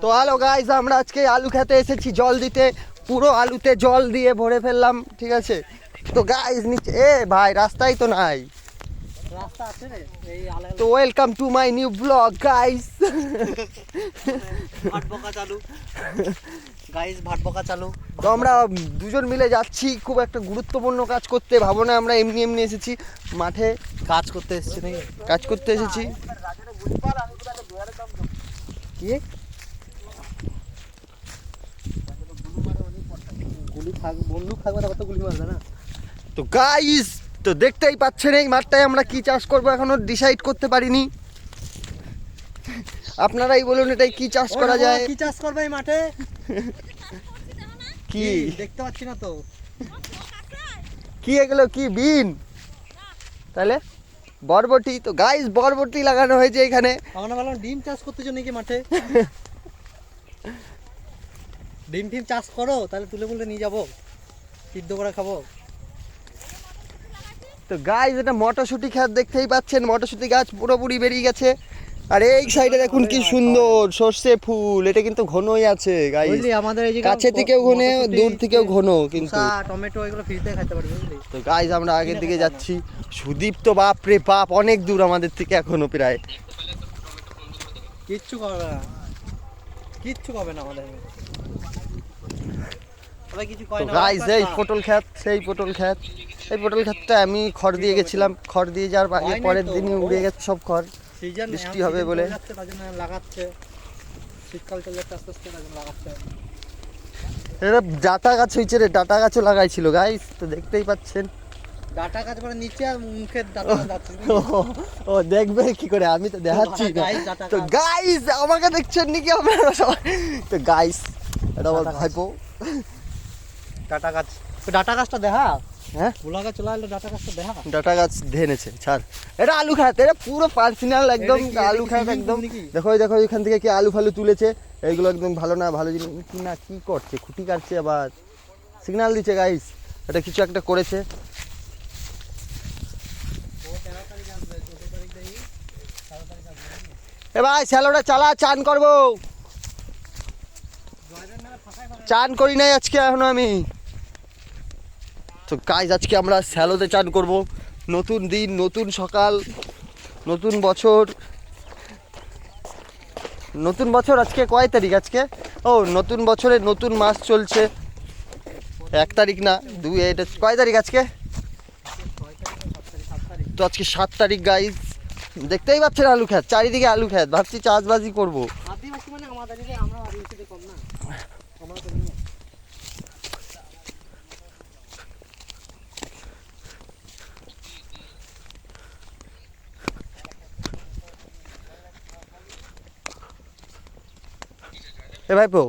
তো hello guys, আমরা আজকে আলু খেতে এসেছি জল দিতে। পুরো আলুতে জল দিয়ে ভরে ফেললাম, ঠিক আছে। তো গাইস নিচে ভাই রাস্তাই তো নাই। রাস্তা আছে রে এই আলাদা। তো welcome to my new blog guys. ভাট বকা চালু গাইস, ভাট বকা চালু। তো আমরা দুজন মিলে যাচ্ছি খুব একটা গুরুত্বপূর্ণ কাজ করতে। ভাবো না আমরা এমনি এমনি এসেছি, মাঠে কাজ করতে এসেছি নাকি? কাজ করতে এসেছি। কি গুলি থাক, বন্দুক থাকবে না, কত গুলি মারবে না। তো গাইস, তো দেখতেই পাচ্ছেন এই মাঠটায় আমরা কি চাষ করবো এখনো ডিসাইড করতে পারিনি। আপনারাই বলুন এটাই কি চাষ করা যায়। কি চাষ করবে এই মাঠে? কি দেখতে পাচ্ছি না তো। কি এগুলো কি বিন? তাহলে বরবটি। তো গাইস বরবটি লাগানো হয়েছে এখানে। আমরা ভাবলাম ডিম চাষ করতেছো নাকি মাঠে। ডিম টিম চাষ করো, তাহলে তুলে বলে নিয়ে যাবো, সিদ্ধ করে খাবো। তো গাইস এটা মটরশুঁটি ক্ষেত, দেখতেই পাচ্ছেন মটরশুঁটি গাছ পুরোপুরি বেরিয়ে গেছে। আর এই সাইডে দেখুন কি সুন্দর সর্ষে ফুল, এটা কিন্তু ঘনই আছে গাইস। বুঝলি আমাদের এই যে কাছে থেকেও ঘন, দূর থেকেও ঘন কিন্তু। টমেটো এগুলো ফ্রিতে খেতে পারবি, বুঝলি। তো গাইস আমরা আগের দিকে যাচ্ছি। সুদীপ তো বাপ রে বাপ অনেক দূর আমাদের থেকে এখনো প্রায়। কিচ্ছু করবে না, কিচ্ছু করবে না আমাদের। সবাই কিছু কয় তো না। গাইস এই পটল ক্ষেত, সেই পটল ক্ষেত। এই পটল ক্ষেতটা আমি খড় দিয়ে গেছিলাম, খড় দিয়ে যাওয়ার আগে পরের দিনই উড়ে গেছে সব খড়। সিজন বৃষ্টি হবে বলে তার জন্য লাগাচ্ছে। শীতকাল চলে যাচ্ছে আস্তে আস্তে, তার জন্য লাগাচ্ছে। এটা ডাটা গাছ হয়েছে রে, ডাটা গাছও লাগাইছিল গাইস, তো দেখতেই পাচ্ছেন। ডাটা গাছ মানে নিচে আর মুখের ডাটা যাচ্ছে। ও দেখবে কি করে, আমি তো দেখাচ্ছি না। তো গাইস আমাকে দেখছেন নাকি আপনারা সবাই? তো গাইস এটা আমার ভাইপো। ডাটা গাছ, ডাটা গাছটা দেখা। হ্যাঁ ভোলা গাছ চলে আসলো, ডাটা গাছটা দেখা। ডাটা গাছ ধেনেছে ছাড়। এটা আলু খাত, এটা পুরো পার্সোনাল একদম আলু খাত একদম। দেখো দেখো এখান থেকে কি আলু ফালু তুলেছে। এইগুলো একদম ভালো না, ভালো জিনিস কি না কি করছে, খুঁটি কাটছে আবার সিগন্যাল দিচ্ছে গাইস। এটা কিছু একটা করেছে। এ ভাই স্যালোটা চালা, চান করবো। চান করি নাই আজকে এখনো আমি। তো গাইস আজকে আমরা স্যালোতে চান করব। নতুন দিন, নতুন সকাল, নতুন বছর। নতুন বছর আজকে কয় তারিখ? আজকে নতুন বছরের নতুন মাস চলছে। 1 তারিখ না 2, এটা কয় তারিখ আজকে? তো আজকে 7 তারিখ গাইস। দেখতেই পাচ্ছেন আলু ক্ষেত, চারিদিকে আলু ক্ষেত। ভাবছি চাষবাজি করবো। আদিবাসী মানে আমাদের দিকে, আমরা আদিবাসীতে কম না। আমরা তো নিয়ে এ ভাইপো